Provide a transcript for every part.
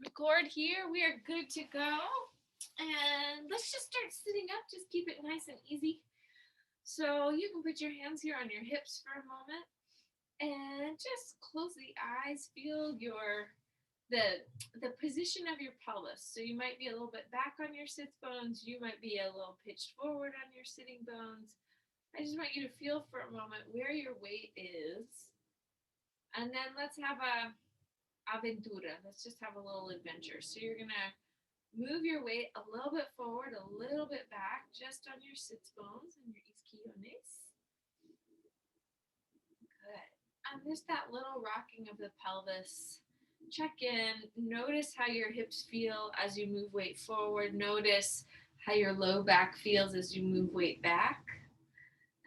record here. We are good to go. And let's just start sitting up. Just keep it nice and easy. So you can put your hands here on your hips for a moment and just close the eyes. Feel the position of your pelvis. So you might be a little bit back on your sits bones. You might be a little pitched forward on your sitting bones. I just want you to feel for a moment where your weight is. And then let's have a aventura. Let's just have a little adventure. So you're going to move your weight a little bit forward, a little bit back, just on your sits bones and your isquiones. Good. And just that little rocking of the pelvis. Check in. Notice how your hips feel as you move weight forward. Notice how your low back feels as you move weight back.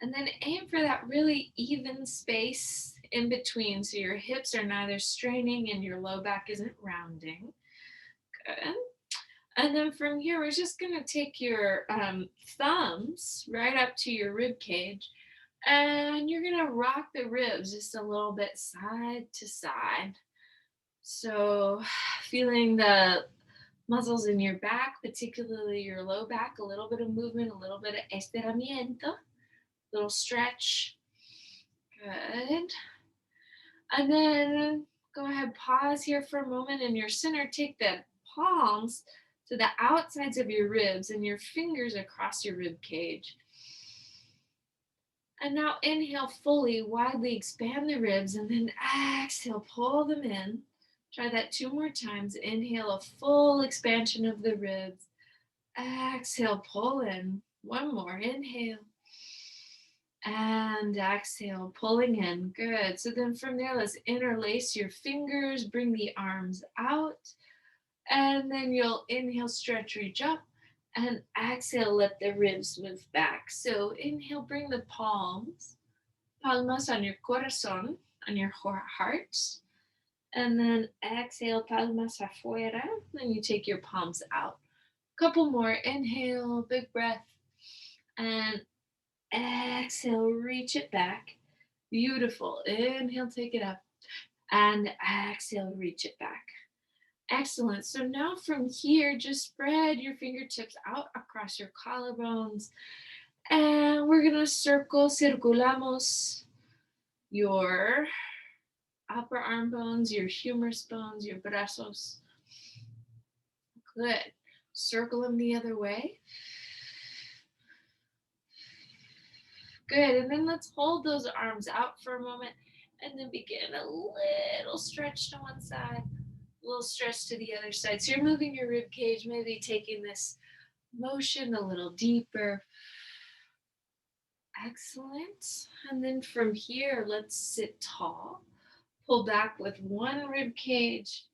And then aim for that really even space in between so your hips are neither straining and your low back isn't rounding. Good. And then from here, we're just going to take your thumbs right up to your rib cage and you're going to rock the ribs just a little bit side to side. So, feeling the muscles in your back, particularly your low back, a little bit of movement, a little bit of estiramiento, little stretch. Good. And then go ahead, pause here for a moment in your center. Take the palms to the outsides of your ribs and your fingers across your rib cage. And now inhale fully, widely expand the ribs, and then exhale, pull them in. Try that 2 more times. Inhale, a full expansion of the ribs. Exhale, pull in. 1 more. Inhale. And exhale, pulling in. Good. So then from there, let's interlace your fingers, bring the arms out. And then you'll inhale, stretch, reach up. And exhale, let the ribs move back. So inhale, bring the palmas on your corazón, on your heart. And then exhale, palmas afuera. Then you take your palms out. Couple more. Inhale, big breath. And exhale, reach it back. Beautiful. Inhale, take it up. And exhale, reach it back. Excellent. So now from here, just spread your fingertips out across your collarbones. And we're going to circulamos your upper arm bones, your humerus bones, your brazos. Good. Circle them the other way. Good. And then let's hold those arms out for a moment and then begin a little stretch to one side, a little stretch to the other side. So you're moving your rib cage, maybe taking this motion a little deeper. Excellent. And then from here, let's sit tall. Pull back with one rib cage.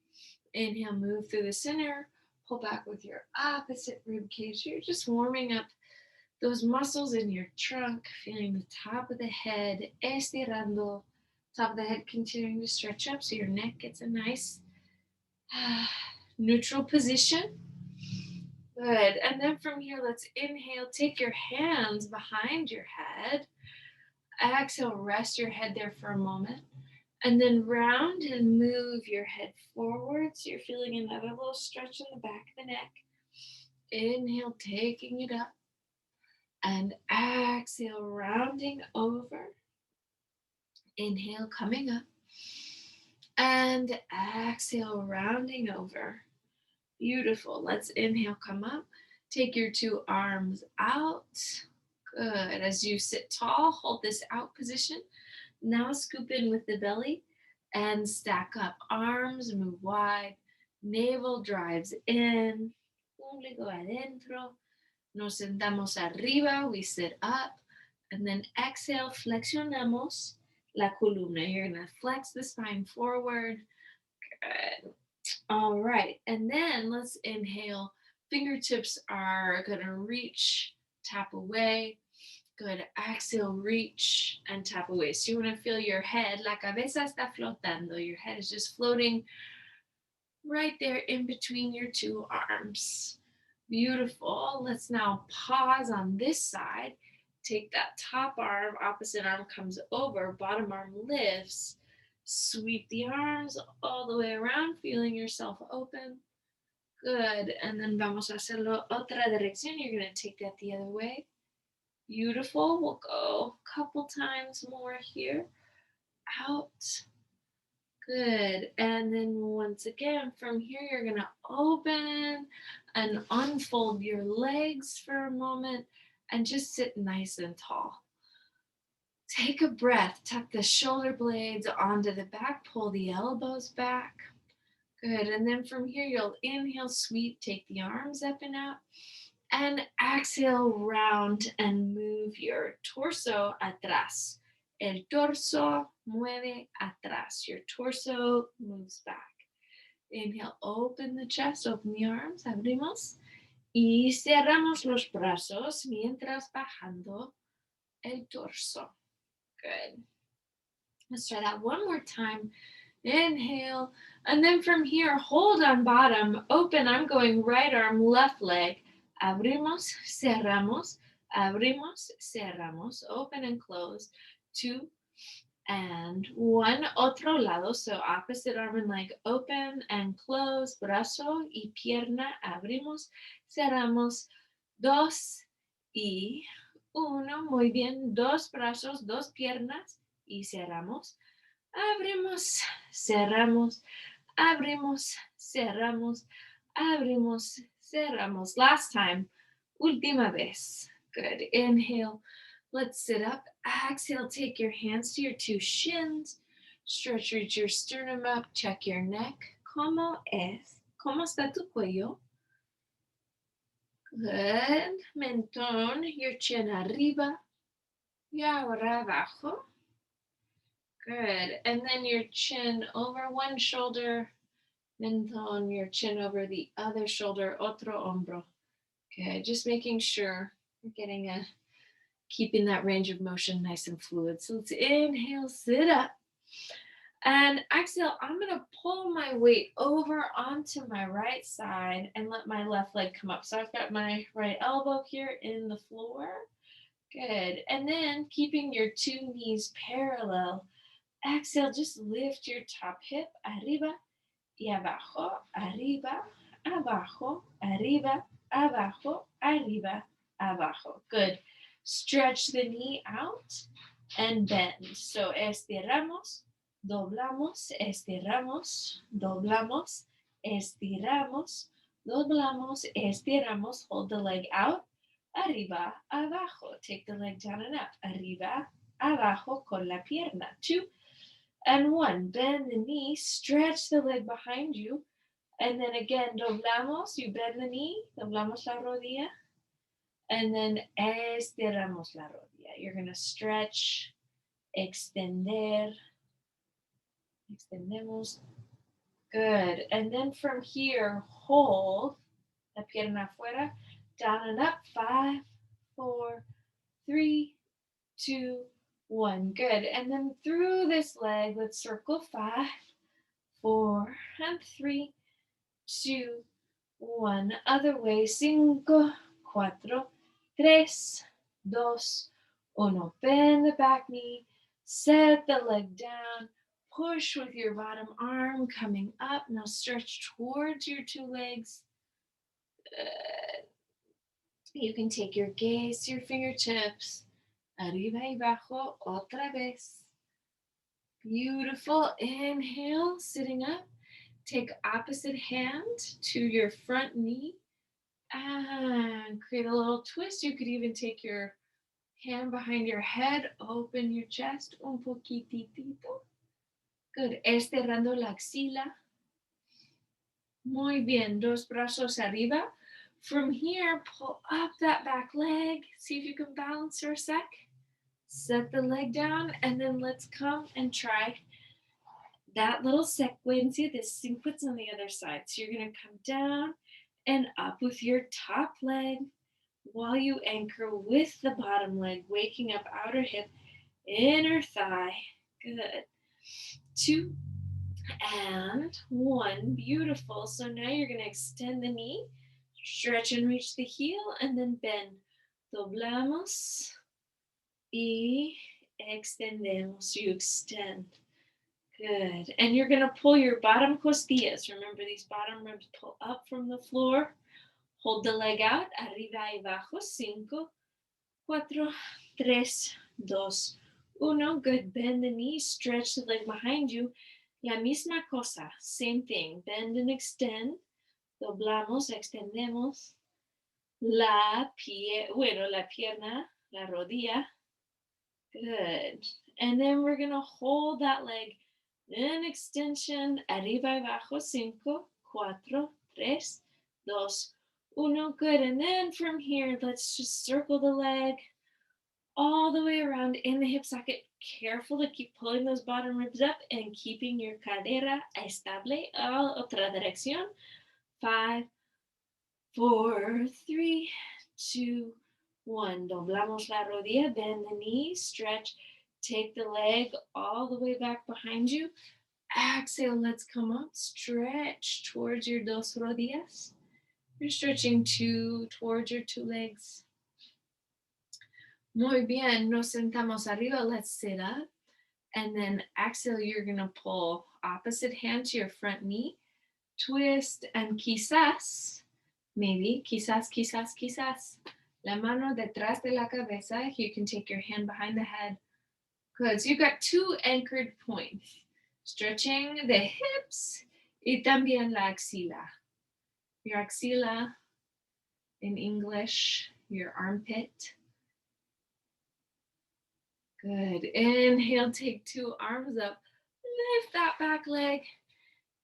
Inhale, move through the center. Pull back with your opposite rib cage. You're just warming up those muscles in your trunk, feeling the top of the head, estirando. Top of the head continuing to stretch up so your neck gets a nice neutral position. Good. And then from here, let's inhale. Take your hands behind your head. Exhale, rest your head there for a moment. And then round and move your head forward. So you're feeling another little stretch in the back of the neck. Inhale, taking it up. And exhale, rounding over. Inhale, coming up. And exhale, rounding over. Beautiful. Let's inhale, come up. Take your 2 arms out. Good. As you sit tall, hold this out position. Now scoop in with the belly and stack up. Arms move wide. Navel drives in. Ombligo adentro. Nos sentamos arriba. We sit up. And then exhale, flexionamos la columna. You're going to flex the spine forward. Good. All right. And then let's inhale. Fingertips are going to reach, tap away. Good. Exhale, reach and tap away. So you want to feel your head, la cabeza está flotando. Your head is just floating right there in between your 2 arms. Beautiful. Let's now pause on this side. Take that top arm, opposite arm comes over, bottom arm lifts. Sweep the arms all the way around, feeling yourself open. Good. And then vamos a hacerlo otra dirección. You're going to take that the other way. Beautiful. We'll go a couple times more here. Out. Good. And then once again, from here, you're going to open and unfold your legs for a moment and just sit nice and tall. Take a breath. Tuck the shoulder blades onto the back. Pull the elbows back. Good. And then from here, you'll inhale, sweep, take the arms up and out. And exhale, round and move your torso atrás. El torso mueve atrás. Your torso moves back. Inhale, open the chest, open the arms, abrimos. Y cerramos los brazos mientras bajando el torso. Good. Let's try that one more time. Inhale. And then from here, hold on bottom, open. I'm going right arm, left leg. Abrimos, cerramos, abrimos, cerramos, open and close. 2 and 1. Otro lado, so opposite arm and leg, open and close, brazo y pierna, abrimos, cerramos, 2 y 1. Muy bien, 2 brazos, 2 piernas y cerramos. Abrimos, cerramos, abrimos, cerramos, abrimos, cerramos. Last time. Última vez. Good. Inhale. Let's sit up. Exhale. Take your hands to your 2 shins. Stretch, reach your sternum up. Check your neck. ¿Cómo es? ¿Cómo está tu cuello? Good. Mentón. Your chin arriba. Y ahora abajo. Good. And then your chin over one shoulder, mentón, your chin over the other shoulder, otro hombro. Okay, just making sure you're getting keeping that range of motion nice and fluid. So let's inhale, sit up. And exhale, I'm going to pull my weight over onto my right side and let my left leg come up. So I've got my right elbow here in the floor. Good. And then keeping your 2 knees parallel. Exhale, just lift your top hip, arriba y abajo, arriba, abajo, arriba, abajo, arriba, abajo. Good. Stretch the knee out and bend. So estiramos, doblamos, estiramos, doblamos, estiramos, doblamos, estiramos. Hold the leg out, arriba, abajo. Take the leg down and up, arriba, abajo con la pierna. 2 and 1. Bend the knee, stretch the leg behind you, and then again, doblamos, you bend the knee, doblamos la rodilla, and then estiramos la rodilla. You're going to stretch, extender, extendemos. Good. And then from here, hold la pierna afuera, down and up. 5, 4, 3, 2, 1. Good. And then through this leg, let's circle 5, 4, and 3, 2, 1. Other way. 5, 4, 3, 2, 1. Bend the back knee. Set the leg down. Push with your bottom arm coming up. Now stretch towards your 2 legs. Good. You can take your gaze to your fingertips. Arriba y abajo, otra vez. Beautiful. Inhale, sitting up. Take opposite hand to your front knee and create a little twist. You could even take your hand behind your head, open your chest un poquitito. Good. Estirando la axila. Muy bien. 2 brazos arriba. From here, pull up that back leg. See if you can balance for a sec. Set the leg down, and then let's come and try that little secuencia, the sequence on the other side. So you're going to come down and up with your top leg while you anchor with the bottom leg, waking up outer hip, inner thigh. Good. 2 and 1. Beautiful. So now you're going to extend the knee, stretch and reach the heel, and then bend. Doblamos y extendemos. You extend. Good. And you're going to pull your bottom costillas. Remember, these bottom ribs pull up from the floor. Hold the leg out. Arriba y abajo. 5, 4, 3, 2, 1. Good. Bend the knees. Stretch the leg behind you. La misma cosa. Same thing. Bend and extend. Doblamos, extendemos. La pierna, la rodilla. Good. And then we're going to hold that leg in extension. Arriba y abajo. 5, 4, 3, 2, 1. Good. And then from here, let's just circle the leg all the way around in the hip socket. Careful to keep pulling those bottom ribs up and keeping your cadera estable. Otra dirección. 5, 4, 3, 2, 1. Doblamos la rodilla, bend the knees, stretch, take the leg all the way back behind you. Exhale, let's come up, stretch towards your dos rodillas. You're stretching towards your 2 legs. Muy bien, nos sentamos arriba, let's sit up. And then exhale, you're gonna pull opposite hand to your front knee, twist, and quizás, maybe, quizás, la mano detrás de la cabeza. You can take your hand behind the head. Good. So you've got 2 anchored points. Stretching the hips y también la axila. Your axila, in English, your armpit. Good. Inhale, take 2 arms up. Lift that back leg.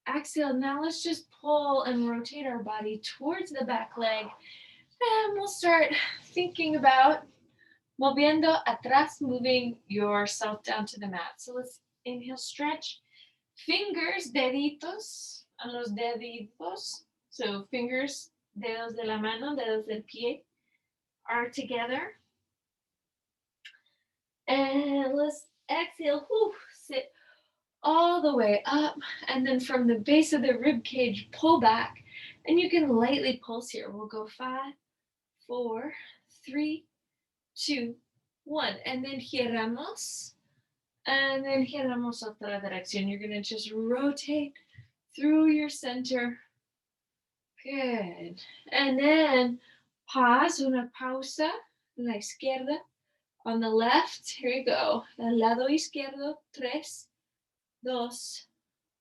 Exhale. Now let's just pull and rotate our body towards the back leg. And we'll start thinking about moviendo atrás, moving yourself down to the mat. So let's inhale, stretch. Fingers, deditos, a los deditos. So fingers, dedos de la mano, dedos del pie are together. And let's exhale, sit all the way up. And then from the base of the rib cage, pull back. And you can lightly pulse here. We'll go 5, 4, 3, 2, 1. And then giramos. And then giramos otra dirección. You're going to just rotate through your center. Good. And then pause, una pausa, la izquierda. On the left, here we go. Del lado izquierdo, 3, 2,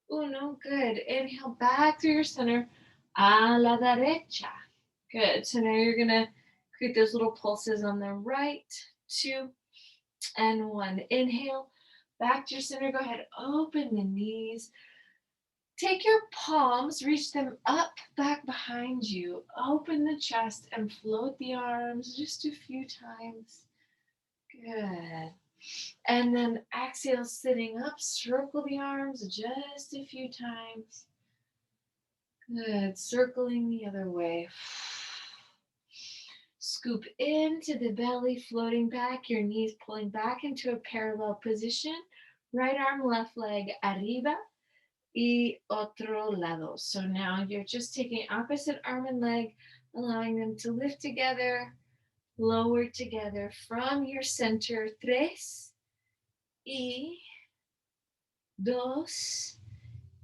1. Good. Inhale back through your center. A la derecha. Good. So now you're going to create those little pulses on the right. 2 and 1. Inhale back to your center. Go ahead. Open the knees. Take your palms, reach them up, back behind you. Open the chest and float the arms just a few times. Good. And then exhale, sitting up, circle the arms just a few times. Good. Circling the other way. Scoop into the belly, floating back, your knees pulling back into a parallel position. Right arm, left leg, arriba. Y otro lado. So now you're just taking opposite arm and leg, allowing them to lift together, lower together from your center. 3 y 2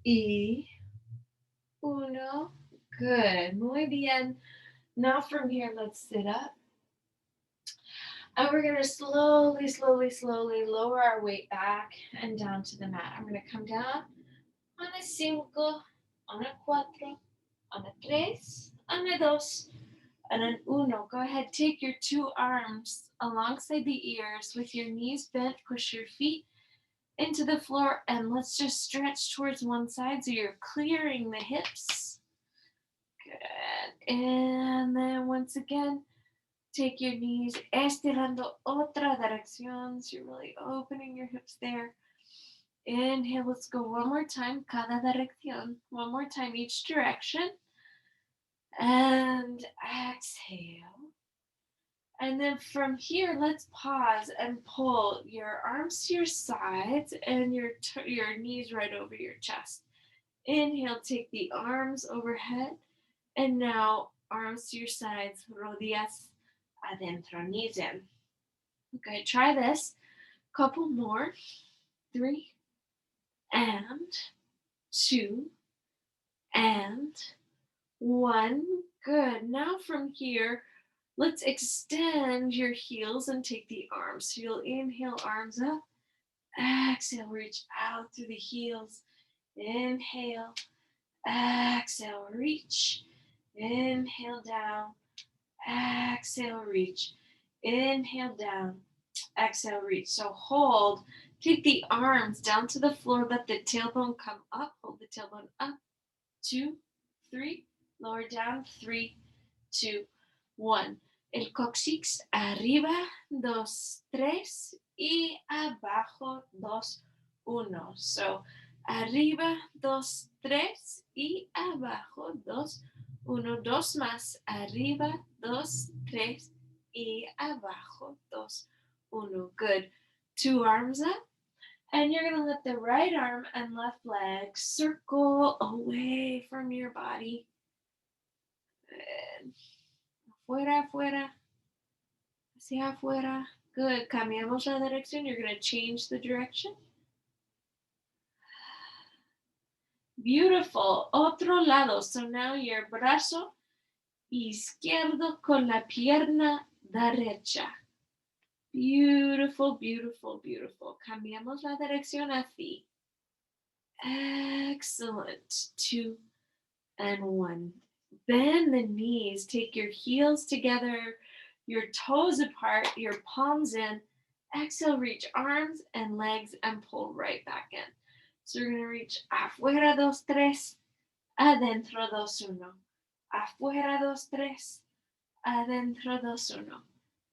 y 1. Good. Muy bien. Now from here, let's sit up. And we're going to slowly lower our weight back and down to the mat. I'm going to come down on a 5, on a 4, on a 3, on a 2, and an 1. Go ahead, take your 2 arms alongside the ears with your knees bent. Push your feet into the floor, and let's just stretch towards one side so you're clearing the hips. Good. And then once again, take your knees, estirando otra dirección. So you're really opening your hips there. Inhale, let's go one more time, cada dirección. One more time, each direction. And exhale. And then from here, let's pause and pull your arms to your sides and your knees right over your chest. Inhale, take the arms overhead. And now arms to your sides, rodillas adentro, knees in. Okay, try this. Couple more. 3 and 2, and 1. Good. Now from here, let's extend your heels and take the arms. So you'll inhale, arms up. Exhale, reach out through the heels. Inhale, exhale, reach. Inhale, down. Exhale, reach. Inhale, down. Exhale, reach. So hold. Take the arms down to the floor. Let the tailbone come up. Hold the tailbone up. 2, 3. Lower down. 3, 2, 1. El cóccix arriba. 2, 3. Y abajo. 2, 1. So arriba. 2, 3. Y abajo. 2, 1. 2 más. Arriba. 2, 3. Y abajo. 2, 1. Good. 2 arms up. And you're going to let the right arm and left leg circle away from your body. Good. Afuera, afuera. Hacia afuera. Good. Cambiamos la dirección. You're going to change the direction. Beautiful. Otro lado. So now your brazo izquierdo con la pierna derecha. Beautiful, beautiful, beautiful. Cambiamos la dirección así. Excellent. 2 and 1. Bend the knees. Take your heels together, your toes apart, your palms in. Exhale, reach arms and legs and pull right back in. So you're going to reach afuera, 2, 3, adentro, 2, 1. Afuera, 2, 3, adentro, 2, 1.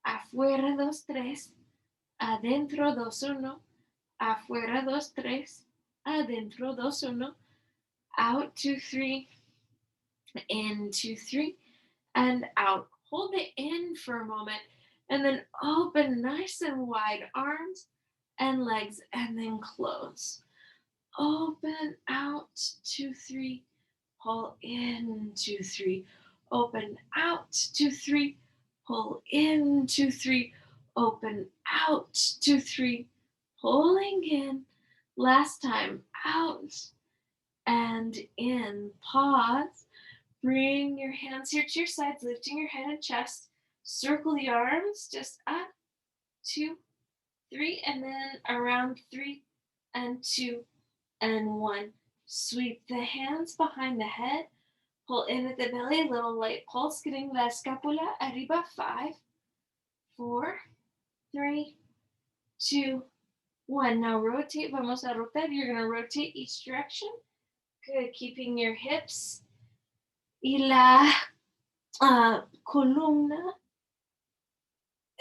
Afuera, 2, 3, adentro, 2, 1. Afuera, 2, 3, adentro, 2, 1. Out, 2, 3, in, 2, 3, and out. Hold it in for a moment, and then open nice and wide arms and legs, and then close. Open, out, 2, 3, pull in, 2, 3, open, out, 2, 3, pull in, 2, 3, open, out, 2, 3, pulling in. Last time, out and in. Pause. Bring your hands here to your sides, lifting your head and chest. Circle the arms, just up, 2, 3, and then around 3 and 2 and 1. Sweep the hands behind the head. Pull in at the belly, a little light pulse, getting la escapula arriba. 5, 4, 3, 2, 1. Now rotate. Vamos a rotar. You're going to rotate each direction. Good. Keeping your hips y la columna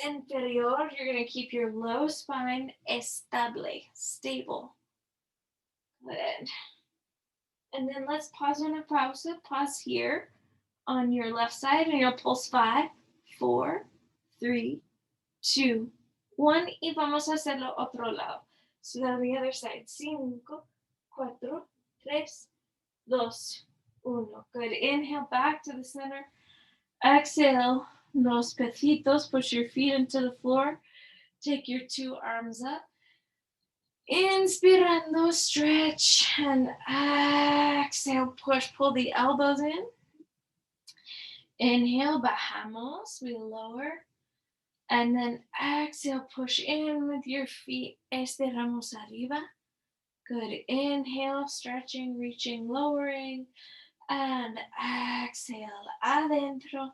inferior. You're going to keep your low spine estable, stable. Good. And then let's pause on a pausa. Pause here on your left side, and you'll pulse 5, 4, 3, 2, 1. Y vamos a hacerlo otro lado. So on the other side. 5, 4, 3, 2, 1. Good. Inhale back to the center. Exhale, los pecitos. Push your feet into the floor. Take your 2 arms up. Inspirando, stretch, and exhale, push, pull the elbows in. Inhale, bajamos, we lower. And then exhale, push in with your feet. Estiramos arriba. Good. Inhale, stretching, reaching, lowering. And exhale, adentro.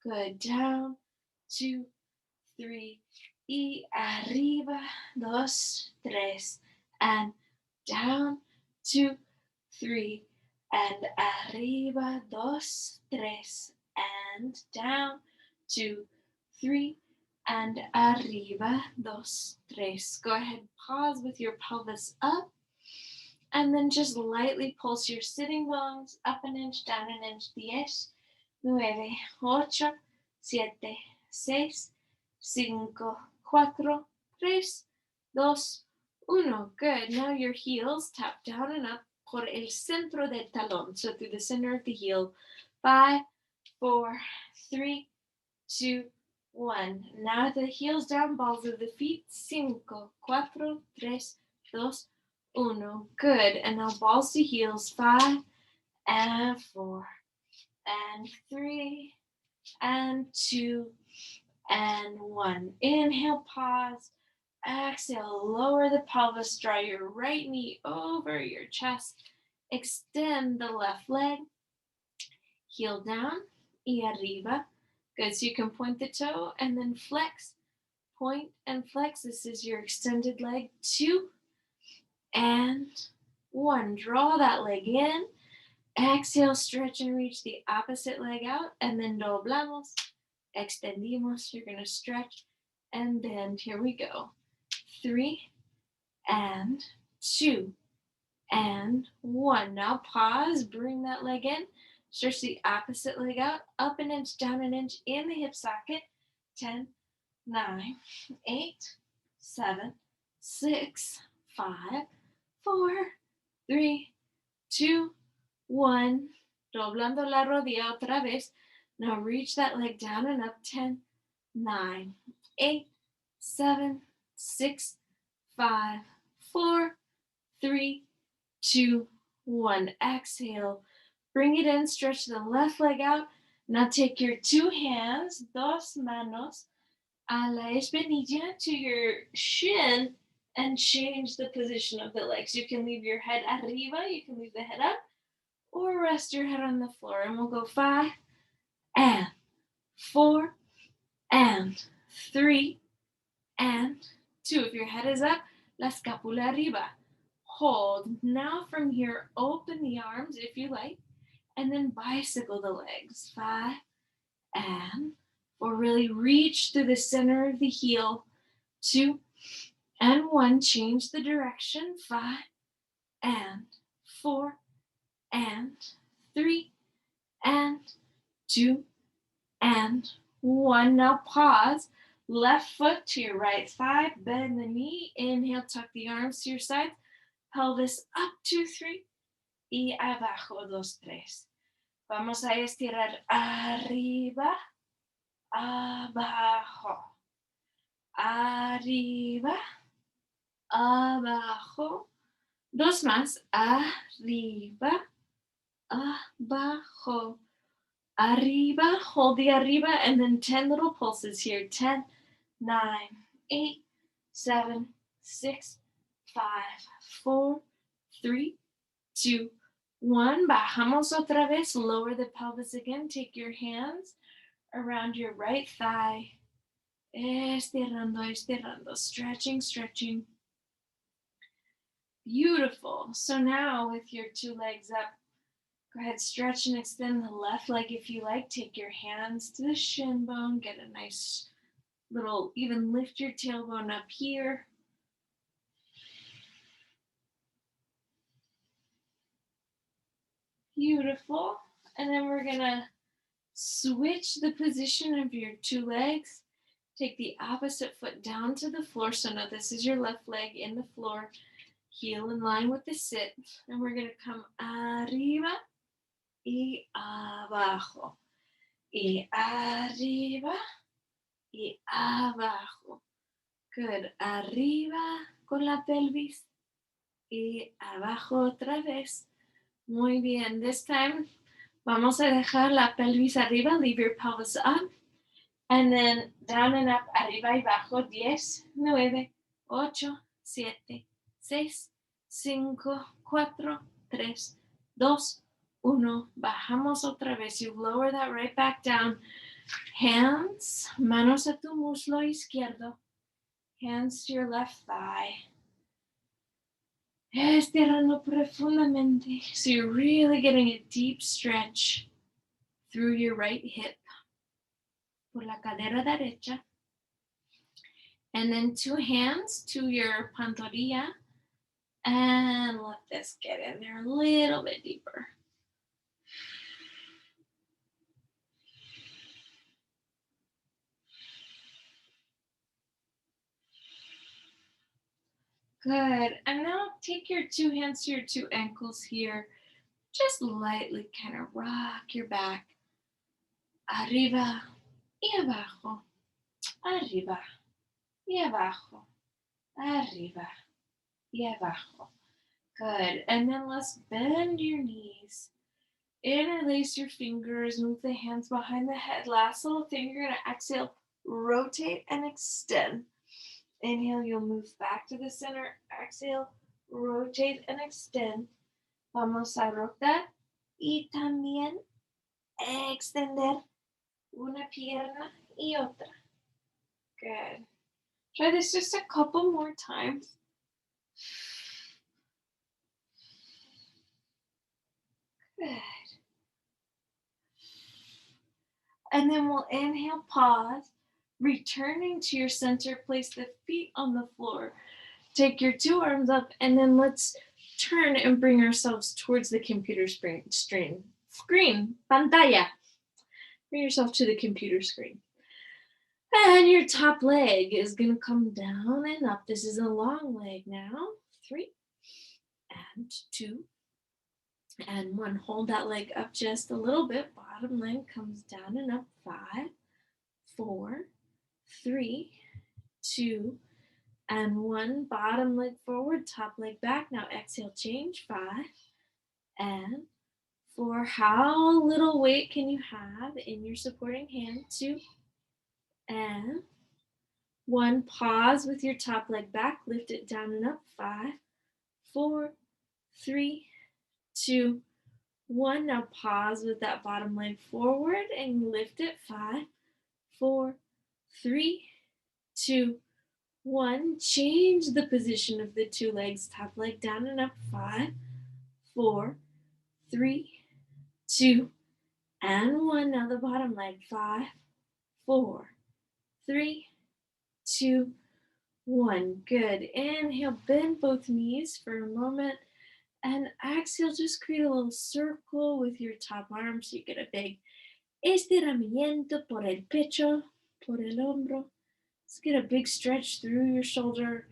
Good. Down, 2, 3. Y arriba, 2, 3. And down, 2, 3. And arriba, 2, 3. And down, 2, 3. And arriba, 2, 3. Go ahead, pause with your pelvis up. And then just lightly pulse your sitting bones up an inch, down an inch. 10, 9, 8, 7, 6, 5, 4, 3, 2, 1. Good. Now your heels tap down and up por el centro del talón. So through the center of the heel. 5, 4, 3, 2, 1. Now the heels down, balls of the feet. 5, 4, 3, 2, uno. Good. And now balls to heels. 5 and 4 and 3 and 2 and 1. Inhale, pause. Exhale, lower the pelvis. Draw your right knee over your chest. Extend the left leg. Heel down y arriba. Good. So you can point the toe and then flex. Point and flex. This is your extended leg. 2 and 1. Draw that leg in. Exhale, stretch and reach the opposite leg out. And then doblamos. Extendimos. You're going to stretch and bend. Here we go. 3 and 2 and 1. Now pause. Bring that leg in. Stretch the opposite leg out. Up an inch, down an inch in the hip socket. 10, 9, 8, 7, 6, 5, 4, 3, 2, 1. Doblando la rodilla otra vez. Now reach that leg down and up. 10, 9, 8, 7, 6, 5, 4, 3, 2, 1. Exhale. Bring it in. Stretch the left leg out. Now take your two hands, dos manos, a la espinilla to your shin and change the position of the legs. You can leave your head arriba, you can leave the head up, or rest your head on the floor. And we'll go 5 and 4 and 3 and 2. If your head is up, la scapula arriba. Hold. Now from here, open the arms if you like, and then bicycle the legs. 5 and 4. Really reach through the center of the heel. 2 and 1. Change the direction. 5 and 4 and 3 and 2 and 1. Now pause. Left foot to your right thigh. Bend the knee. Inhale, tuck the arms to your side. Pelvis up, 2, 3. Y abajo, 2, 3. Vamos a estirar arriba, abajo, arriba, abajo. 2 más. Arriba, abajo, arriba. Hold the arriba and then 10 little pulses here. 10, 9, 8, 7, 6, 5, 4, 3, 2, 1. Bajamos otra vez. Lower the pelvis again. Take your hands around your right thigh. Estirando, estirando. Stretching, stretching. Beautiful. So now with your 2 legs up, go ahead, stretch and extend the left leg if you like. Take your hands to the shin bone. Get a nice little, even lift your tailbone up here. Beautiful. And then we're going to switch the position of your 2 legs. Take the opposite foot down to the floor. So now this is your left leg in the floor. Heel in line with the sit. And we're going to come arriba y abajo. Y arriba y abajo. Good. Arriba con la pelvis y abajo otra vez. Muy bien. This time, vamos a dejar la pelvis arriba. Leave your pelvis up. And then down and up, arriba y abajo. 10, 9, 8, 7, 6, 5, 4, 3, 2, 1. Bajamos otra vez. You lower that right back down. Hands, manos a tu muslo izquierdo. Hands to your left thigh. Estirando profundamente. So you're really getting a deep stretch through your right hip. Por la cadera derecha. And then 2 hands to your pantorrilla. And let this get in there a little bit deeper. Good. And now take your 2 hands to your 2 ankles here. Just lightly kind of rock your back. Arriba y abajo. Arriba y abajo. Arriba y abajo. Good. And then let's bend your knees. Interlace your fingers, move the hands behind the head. Last little thing, you're going to exhale, rotate and extend. Inhale, you'll move back to the center. Exhale, rotate and extend. Vamos a rotar y también extender una pierna y otra. Good. Try this just a couple more times. Good. And then we'll inhale, pause, returning to your center, place the feet on the floor. Take your two arms up, and then let's turn and bring ourselves towards the computer screen, pantalla. Bring yourself to the computer screen. And your top leg is going to come down and up. This is a long leg now. 3 and 2 and 1. Hold that leg up just a little bit. Bottom leg comes down and up. 5, 4, 3, 2, and 1. Bottom leg forward, top leg back. Now exhale, change. 5 and 4. How little weight can you have in your supporting hand? 2 and 1. Pause with your top leg back. Lift it down and up. 5, 4, 3, 2, 1. Now pause with that bottom leg forward and lift it. 5, 4, 3, 2, 1. Change the position of the two legs. Top leg down and up. 5, 4, 3, 2, and 1. Now the bottom leg. 5, 4, 3, 2, 1. Good. Inhale, bend both knees for a moment. And exhale, just create a little circle with your top arm so you get a big estiramiento por el pecho, por el hombro. Let's get a big stretch through your shoulder.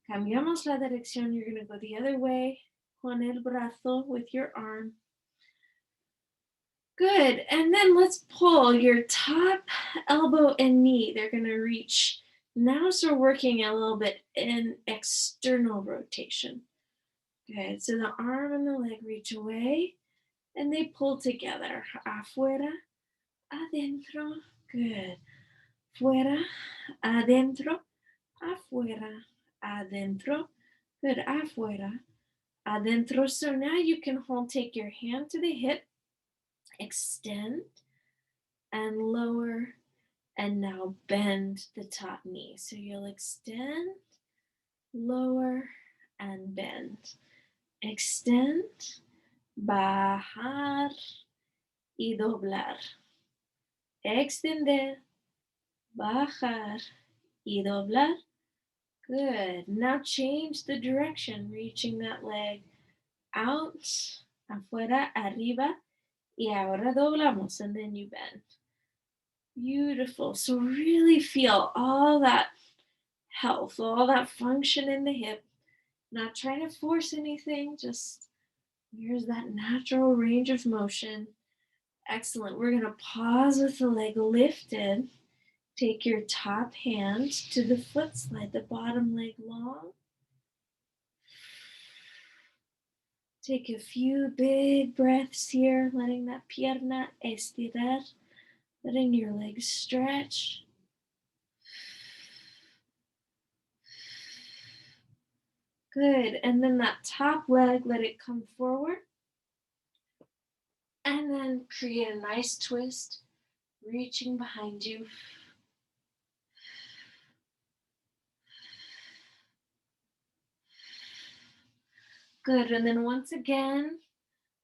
Cambiamos la dirección. You're going to go the other way con el brazo with your arm. Good. And then let's pull your top elbow and knee. They're going to reach. Now, so we're working a little bit in external rotation. Good. So the arm and the leg reach away and they pull together. Afuera, adentro. Good. Fuera, adentro, afuera, adentro. Good. Afuera, adentro. So now you can take your hand to the hip, extend and lower, and now bend the top knee. So you'll extend, lower, and bend. Extend, bajar y doblar. Extender, bajar y doblar. Good. Now change the direction, reaching that leg out, afuera, arriba, y ahora doblamos, and then you bend. Beautiful. So really feel all that health, all that function in the hip. Not trying to force anything, just here's that natural range of motion. Excellent. We're going to pause with the leg lifted. Take your top hand to the foot, slide the bottom leg long. Take a few big breaths here, letting that pierna estirar, letting your legs stretch. Good. And then that top leg, let it come forward. And then create a nice twist, reaching behind you. Good. And then once again,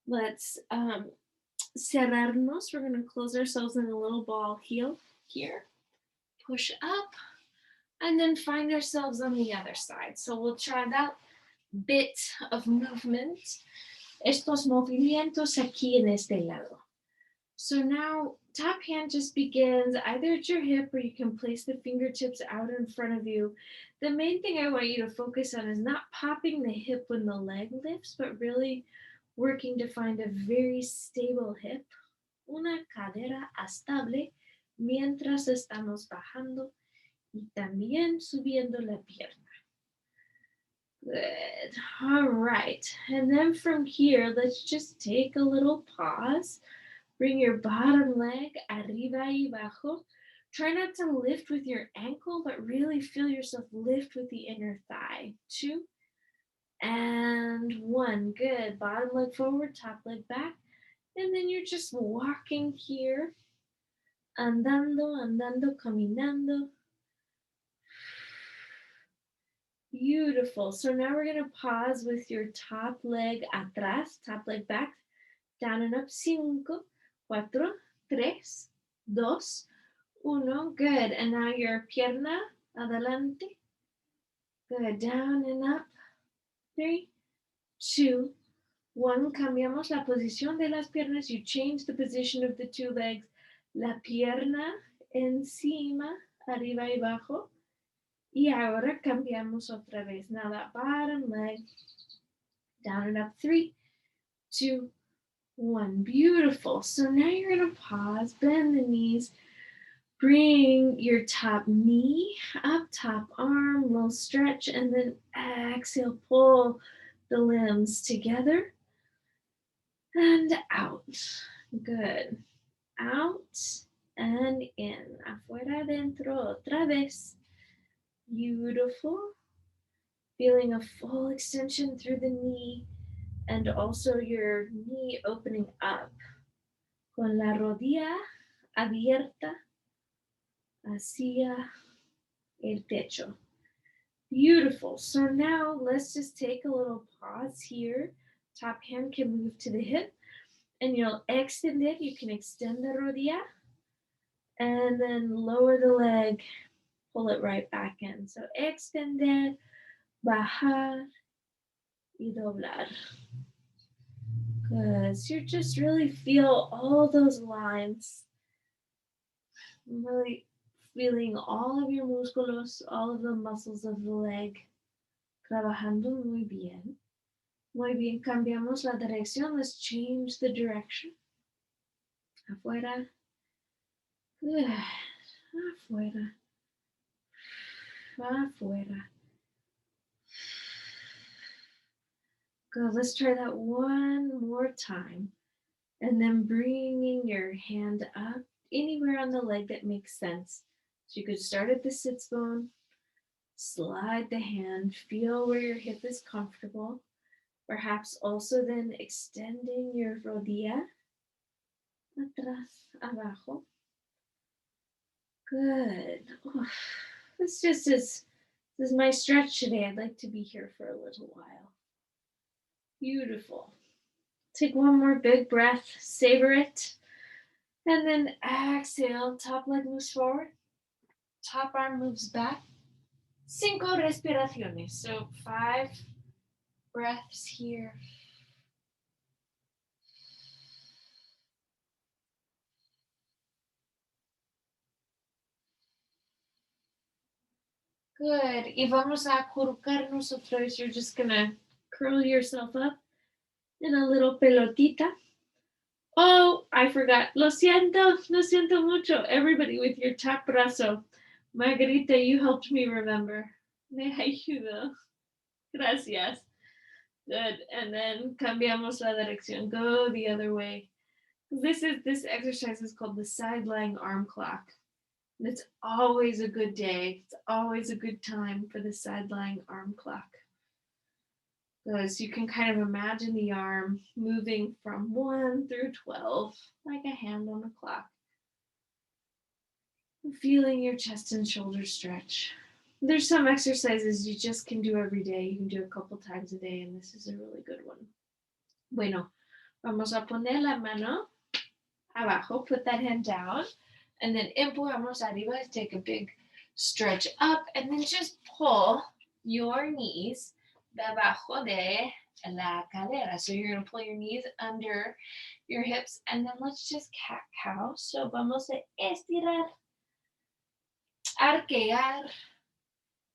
let's cerrarnos. We're going to close ourselves in a little ball heel here. Push up. And then find ourselves on the other side. So we'll try that bit of movement. Estos movimientos aquí en este lado. So now top hand just begins either at your hip or you can place the fingertips out in front of you. The main thing I want you to focus on is not popping the hip when the leg lifts, but really working to find a very stable hip. Una cadera estable mientras estamos bajando y también subiendo la pierna. Good. All right. And then from here, let's just take a little pause. Bring your bottom leg arriba y abajo. Try not to lift with your ankle, but really feel yourself lift with the inner thigh. 2 and 1. Good. Bottom leg forward, top leg back. And then you're just walking here. Andando, andando, caminando. Beautiful. So now we're going to pause with your top leg atrás, top leg back, down and up. 5, 4, 3, 2, 1. Good. And now your pierna adelante. Good. Down and up. 3, 2, 1. Cambiamos la posición de las piernas. You change the position of the two legs. La pierna encima, arriba y abajo. Y ahora cambiamos otra vez. Now that bottom leg, down and up. 3, 2, 1. Beautiful. So now you're going to pause, bend the knees, bring your top knee up, top arm, little stretch, and then exhale, pull the limbs together and out. Good. Out and in. Afuera, dentro, otra vez. Beautiful. Feeling a full extension through the knee and also your knee opening up. Con la rodilla abierta hacia el techo. Beautiful. So now let's just take a little pause here. Top hand can move to the hip and you'll extend it. You can extend the rodilla and then lower the leg, pull it right back in. So extender, bajar y doblar. Because you just really feel all those lines. Really feeling all of your músculos, all of the muscles of the leg. Trabajando muy bien. Muy bien, cambiamos la dirección. Let's change the direction. Afuera. Good. Afuera. Afuera. Good. Let's try that one more time. And then bringing your hand up anywhere on the leg that makes sense. So you could start at the sits bone, slide the hand, feel where your hip is comfortable. Perhaps also then extending your rodilla, atrás, abajo. Good. Oh, this is my stretch today. I'd like to be here for a little while. Beautiful. Take one more big breath, savor it, and then exhale. Top leg moves forward, top arm moves back. 5 respiraciones. So 5 breaths here. Good. Y vamos a acurrucarnos otra vez. You're just gonna curl yourself up in a little pelotita. Oh, I forgot. Lo siento mucho. Everybody with your top brazo. Margarita, you helped me remember. Me ayudo. Gracias. Good. And then cambiamos la dirección. Go the other way. This exercise is called the side lying arm clock. And it's always a good day. It's always a good time for the side lying arm clock. Because you can kind of imagine the arm moving from 1 through 12, like a hand on a clock. Feeling your chest and shoulders stretch. There's some exercises you just can do every day. You can do a couple times a day, and this is a really good one. Bueno, vamos a poner la mano abajo, put that hand down, and then empujamos arriba, take a big stretch up, and then just pull your knees debajo de la cadera. So you're going to pull your knees under your hips, and then let's just cat-cow. So vamos a estirar, arquear,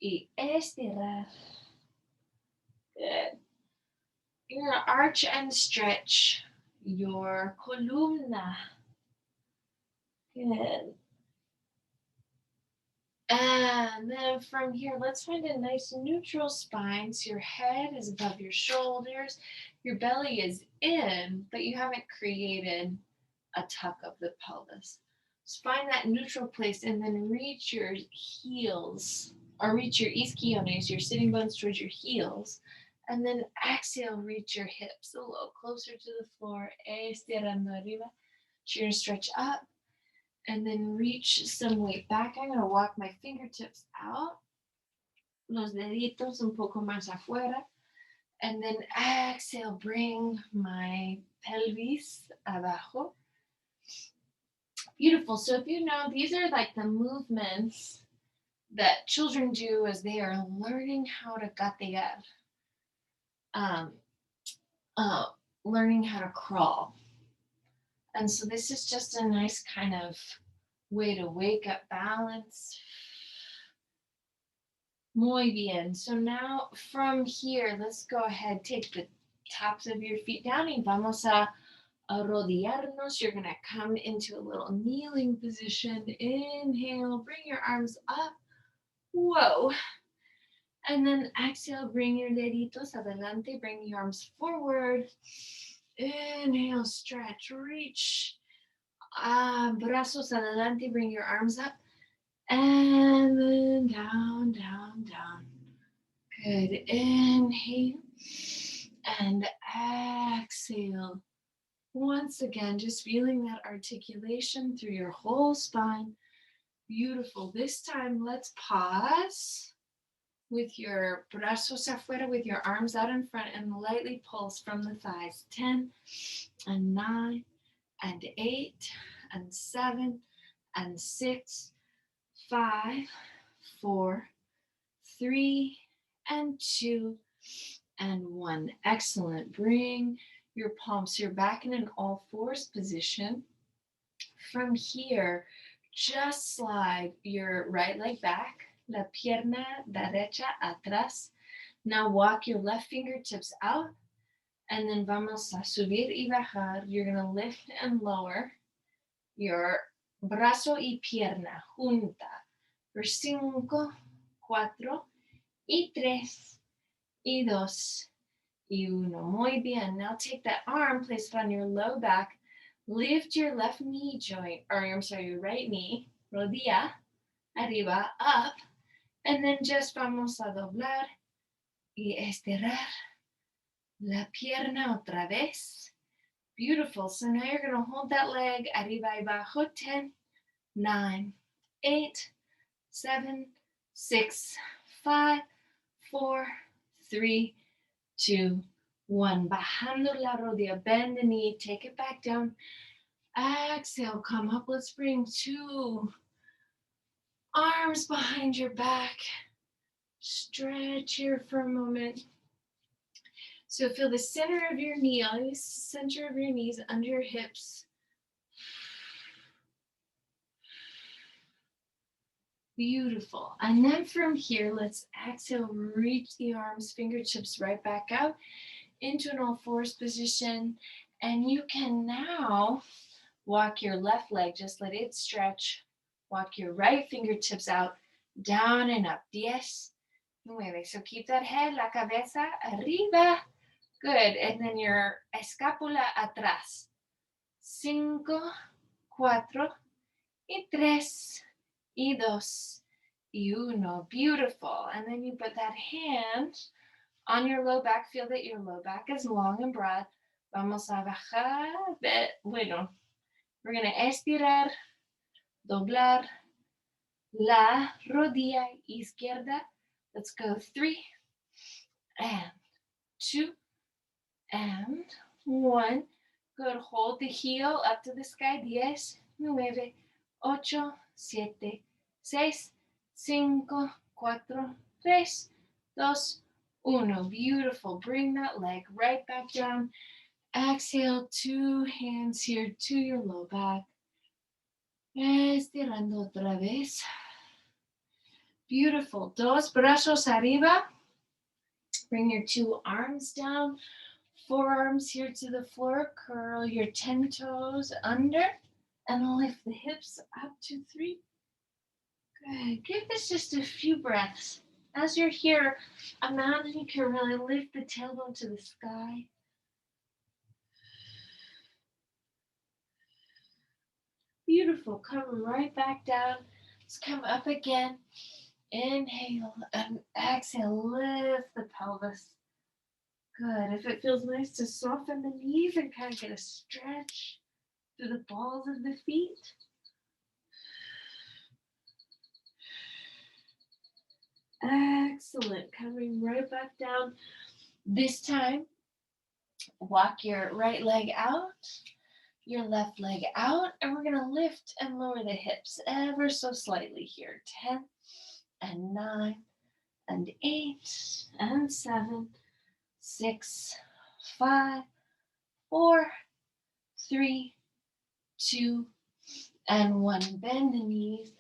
y estirar. Good. You're going to arch and stretch your columna. Good. And then from here, let's find a nice neutral spine. So your head is above your shoulders, your belly is in, but you haven't created a tuck of the pelvis. So find that neutral place and then reach your heels or reach your isquiones, your sitting bones towards your heels. And then exhale, reach your hips a little closer to the floor. Estirando arriba. So you're going to stretch up and then reach some weight back. I'm going to walk my fingertips out, los deditos un poco más afuera. And then exhale, bring my pelvis abajo. Beautiful. So if you know, these are like the movements that children do as they are learning how to gatear, um, uh, learning how to crawl. And so this is just a nice kind of way to wake up balance. Muy bien. So now from here, let's go ahead, take the tops of your feet down y vamos a arrodillarnos. You're going to come into a little kneeling position. Inhale, bring your arms up. Whoa. And then exhale, bring your deditos adelante, bring your arms forward. Inhale, stretch, reach. Brazos adelante, bring your arms up. And then down, down, down. Good. Inhale and exhale. Once again, just feeling that articulation through your whole spine. Beautiful. This time, let's pause with your brazos afuera, with your arms out in front, and lightly pulse from the thighs. 10 and 9 and 8 and 7 and 6, 5, 4, 3, and 2, and 1. Excellent. Bring your palms to your back in an all fours position. From here, just slide your right leg back, la pierna derecha atrás. Now walk your left fingertips out, and then vamos a subir y bajar. You're going to lift and lower your brazo y pierna junta. For 5, 4, y 3, y 2, y 1. Muy bien. Now take that arm, place it on your low back. Lift your left knee joint, or I'm sorry, your right knee, rodilla, arriba, up, and then just vamos a doblar y estirar la pierna otra vez. Beautiful. So now you're going to hold that leg arriba y abajo. 10, 9, 8, 7, 6, 5, 4, 3, 2, 1. Bajando la rodilla, bend the knee, take it back down. Exhale, come up. Let's bring 2 arms behind your back. Stretch here for a moment. So feel the center of your knee, always center of your knees under your hips. Beautiful. And then from here, let's exhale, reach the arms, fingertips right back out into an all fours position. And you can now walk your left leg, just let it stretch. Walk your right fingertips out, down and up. 10, 9. So keep that head, la cabeza arriba. Good. And then your escápula atrás. 5, 4, y 3, y 2, y 1. Beautiful. And then you put that hand on your low back. Feel that your low back is long and broad. Vamos a bajar. Bueno, we're going to estirar, doblar la rodilla izquierda. Let's go 3, and 2, and 1. Good. Hold the heel up to the sky. 10, 9, 8, 7, 6, 5, 4, 3, 2, 1. Beautiful. Bring that leg right back down. Exhale, 2 hands here to your low back. Estirando otra vez. Beautiful. 2 brazos arriba. Bring your 2 arms down. Forearms here to the floor. Curl your 10 toes under and lift the hips up to 3. Good. Give this just a few breaths. As you're here, imagine you can really lift the tailbone to the sky. Beautiful. Come right back down. Let's come up again. Inhale and exhale. Lift the pelvis. Good. If it feels nice to soften the knees and kind of get a stretch through the balls of the feet. Excellent. Coming right back down. This time, walk your right leg out, your left leg out, and we're going to lift and lower the hips ever so slightly here. 10 and 9 and 8 and 7, 6, 5, 4, 3, 2, and 1. Bend the knees.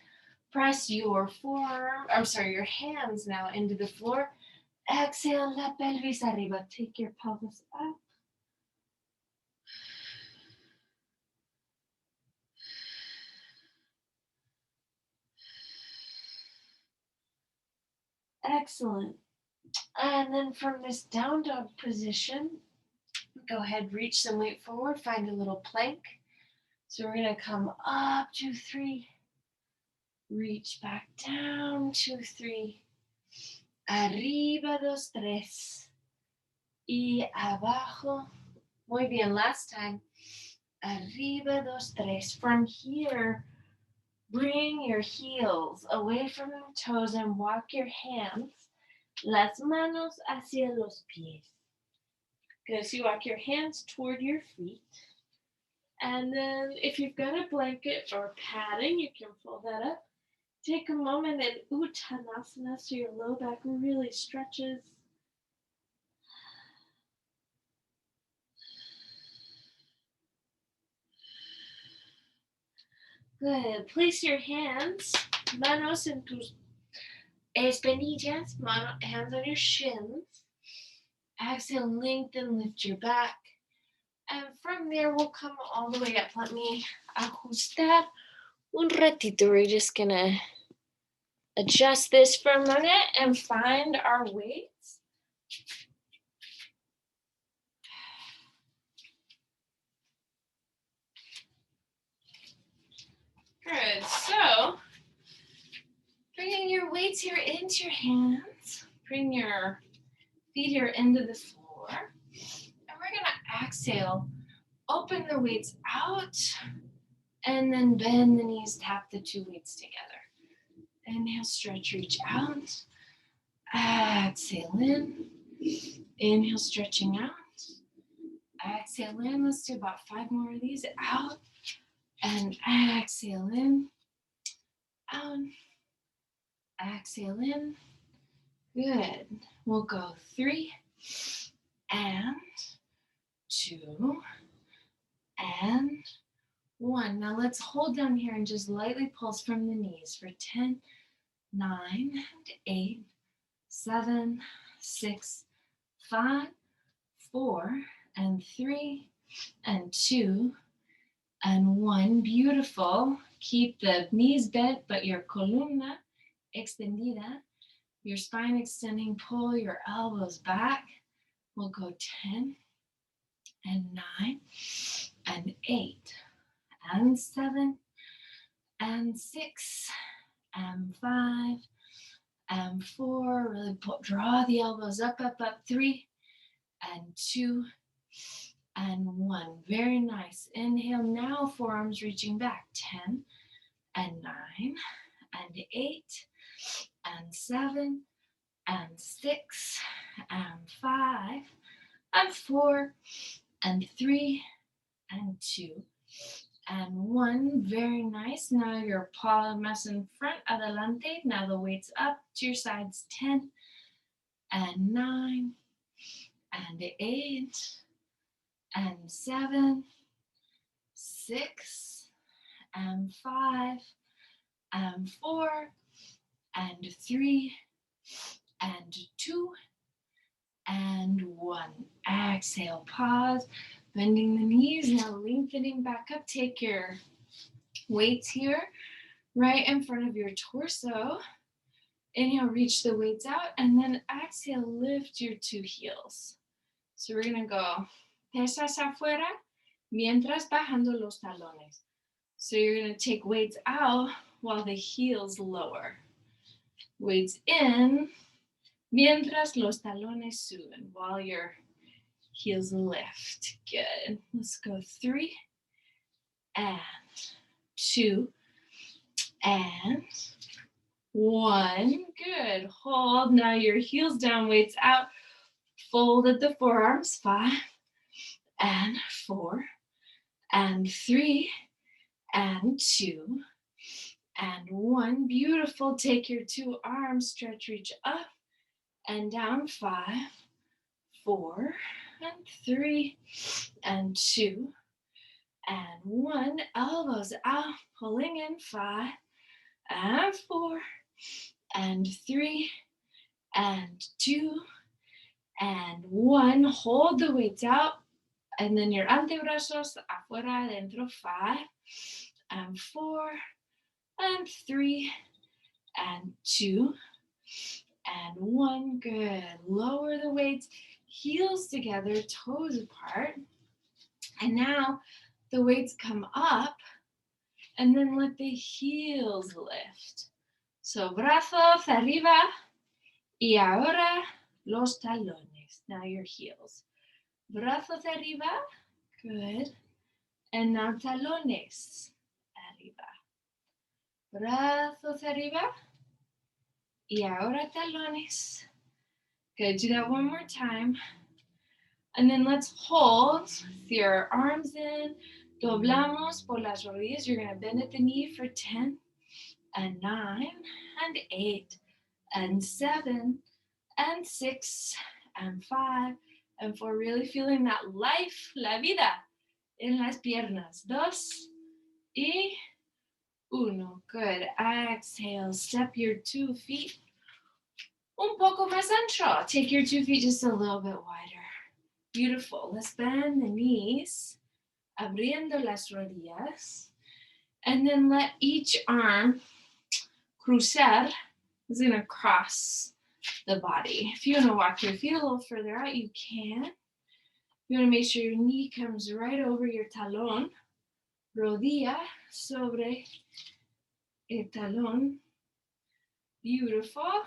Press your your hands now into the floor. Exhale, la pelvis arriba. Take your pelvis up. Excellent. And then from this down dog position, go ahead, reach some weight forward, find a little plank. So we're going to come up, 2, 3, reach back down, 2, 3, arriba, 2, 3, y abajo. Muy bien, last time. Arriba, 2, 3. From here, bring your heels away from the toes and walk your hands, las manos hacia los pies. Good, so you walk your hands toward your feet. And then if you've got a blanket or padding, you can fold that up. Take a moment in Uttanasana so your low back really stretches. Good. Place your hands, manos en tus espinillas, hands on your shins. Exhale, lengthen, lift your back. And from there, we'll come all the way up. Let me ajustar un ratito. We're just going to adjust this for a minute and find our weights. Good. So, bringing your weights here into your hands. Bring your feet here into the floor. And we're going to exhale. Open the weights out. And then bend the knees, tap the two weights together. Inhale, stretch, reach out. Exhale in. Inhale, stretching out. Exhale in. Let's do about 5 more of these. Out. And exhale in. Out. Exhale in. Good. We'll go 3 and 2 and 1. Now let's hold down here and just lightly pulse from the knees for 10, 9, and 8, 7, 6, 5, 4, and 3, and 2, and 1. Beautiful. Keep the knees bent, but your columna extendida. Your spine extending. Pull your elbows back. We'll go 10, and 9, and 8, and 7, and 6, and 5, and 4. Really draw the elbows up, up, up. 3, and 2, and 1. Very nice. Inhale now, forearms reaching back. 10, and 9, and 8, and 7, and 6, and 5, and 4, and 3, and 2, and 1. Very nice. Now your palmas in front, adelante. Now the weight's up to your sides. 10, and 9, and 8, and 7, 6, and 5, and 4, and 3, and 2, and 1. Exhale, pause, bending the knees, now lengthening back up. Take your weights here, right in front of your torso. Inhale, reach the weights out, and then exhale, lift your two heels. So we're gonna go pesas afuera, mientras bajando los talones. So you're gonna take weights out while the heels lower. Weights in, mientras los talones suben, while your heels lift. Good. Let's go 3 and 2 and 1. Good. Hold. Now your heels down, weights out. Fold at the forearms. 5 and 4 and 3 and 2 and 1. Beautiful. Take your two arms, stretch, reach up and down. 5, 4 and 3 and 2 and 1. Elbows out, pulling in. 5 and 4 and 3 and 2 and 1. Hold the weights out, and then your antebrazos afuera, adentro. 5 and 4 and 3 and 2 and 1. Good. Lower the weights, heels together, toes apart. And now the weights come up, and then let the heels lift. So brazos arriba, y ahora los talones. Now your heels. Brazos arriba, good. And now talones arriba. Brazos arriba, y ahora talones. Good, do that one more time. And then let's hold with your arms in. Doblamos por las rodillas. You're gonna bend at the knee for 10 and 9 and 8 and 7 and 6 and 5 and 4. Really feeling that life, la vida en las piernas. 2 y 1. Good. Exhale. Step your 2 feet un poco más ancho. Take your 2 feet just a little bit wider. Beautiful. Let's bend the knees, abriendo las rodillas, and then let each arm cruzar. Is going to cross the body. If you want to walk your feet a little further out, you can. You want to make sure your knee comes right over your talón. Rodilla sobre el talón. Beautiful.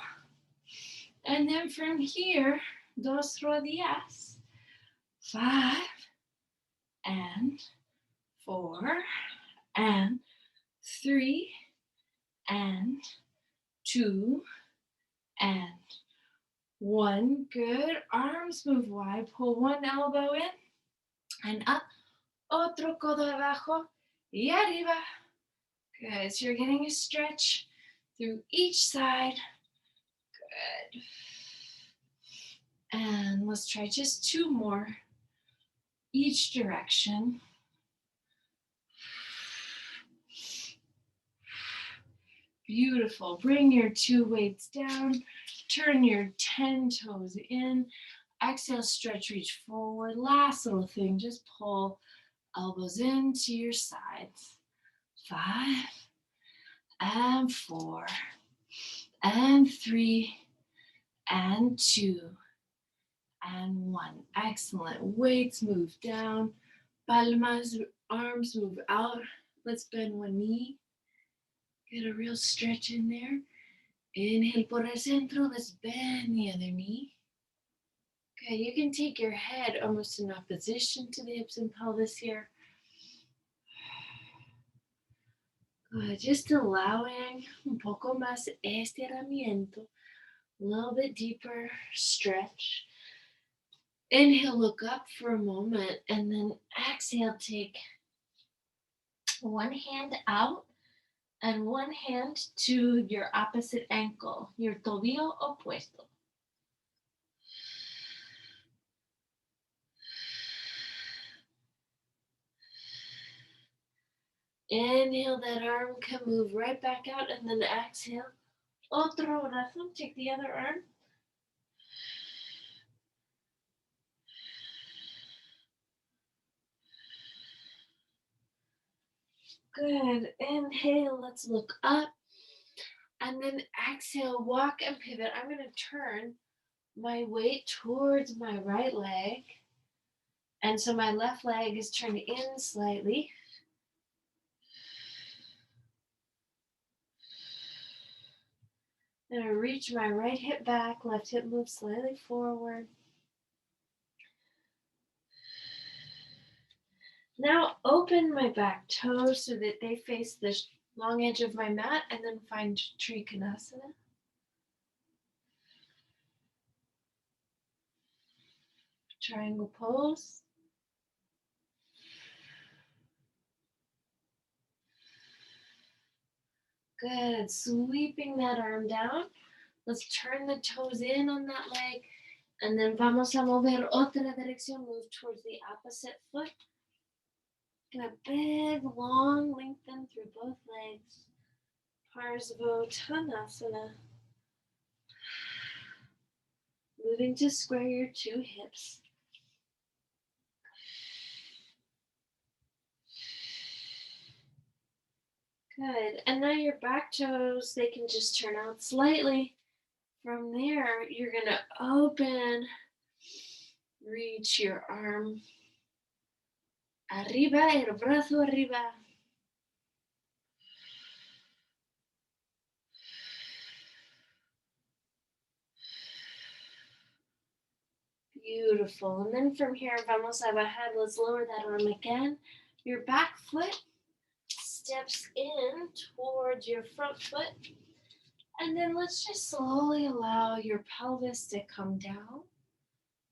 And then from here, dos rodillas. 5 and 4 and 3 and 2 and 1. Good. Arms move wide. Pull one elbow in and up. Otro codo abajo y arriba. Good. So you're getting a stretch through each side. Good. And let's try just 2 more. Each direction. Beautiful. Bring your 2 weights down. Turn your 10 toes in. Exhale, stretch, reach forward. Last little thing, just pull elbows into your sides. 5 and 4 and 3 and 2 and 1. Excellent. Weights move down. Palmas, arms move out. Let's bend one knee. Get a real stretch in there. Inhale por el centro. Let's bend the other knee. Okay, you can take your head almost in opposition to the hips and pelvis here. Good. Just allowing un poco más estiramiento. A little bit deeper stretch. Inhale, look up for a moment, and then exhale, take one hand out and one hand to your opposite ankle, your tobillo opuesto. Inhale, that arm can move right back out, and then exhale. Otro brazo, take the other arm. Good. Inhale, let's look up. And then exhale, walk and pivot. I'm going to turn my weight towards my right leg. And so my left leg is turned in slightly. Then I reach my right hip back, left hip moves slightly forward. Now open my back toes so that they face the long edge of my mat, and then find Trikonasana. Triangle pose. Good. Sweeping that arm down. Let's turn the toes in on that leg. And then vamos a mover otra dirección. Move towards the opposite foot. Get a big, long lengthen through both legs. Parsvottanasana. Moving to square your two hips. Good. And now your back toes, they can just turn out slightly. From there, you're going to open, reach your arm arriba, el brazo arriba. Beautiful. And then from here, vamos a bajar. Let's lower that arm again. Your back foot steps in towards your front foot. And then let's just slowly allow your pelvis to come down.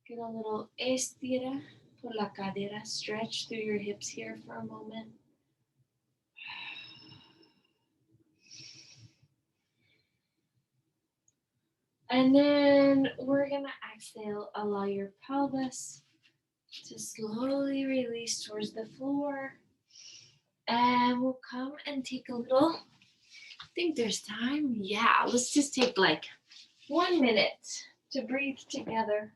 Get a little estira por la cadera. Stretch through your hips here for a moment. And then we're going to exhale. Allow your pelvis to slowly release towards the floor. And we'll come and take a little, I think there's time. Yeah, let's just take like 1 minute to breathe together.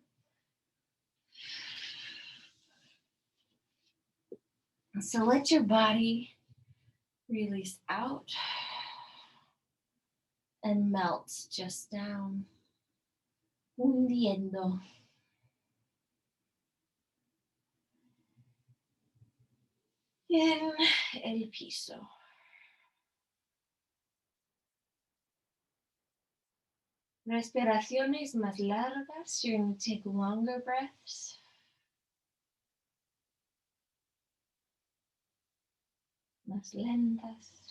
So let your body release out and melt just down. Hundiendo. En el piso. Respiraciones más largas. You're going to take longer breaths. Más lentas.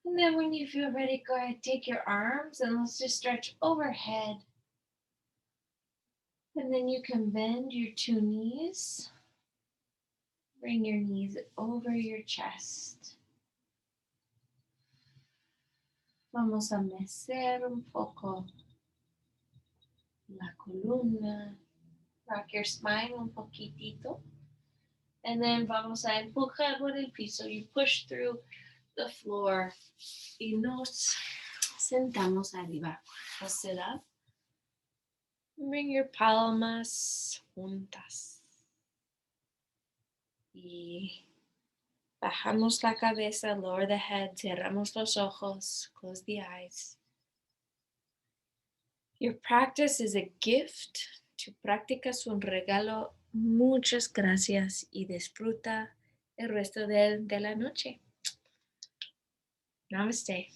And then when you feel ready, go ahead, take your arms and let's just stretch overhead. And then you can bend your two knees. Bring your knees over your chest. Vamos a mecer un poco la columna. Rock your spine un poquitito. And then vamos a empujar por el piso. You push through the floor. Y nos sentamos arriba. Let's sit up. Bring your palmas juntas. Y bajamos la cabeza, lower the head, cerramos los ojos, close the eyes. Your practice is a gift. Tu práctica es un regalo. Muchas gracias y disfruta el resto de la noche. Namaste.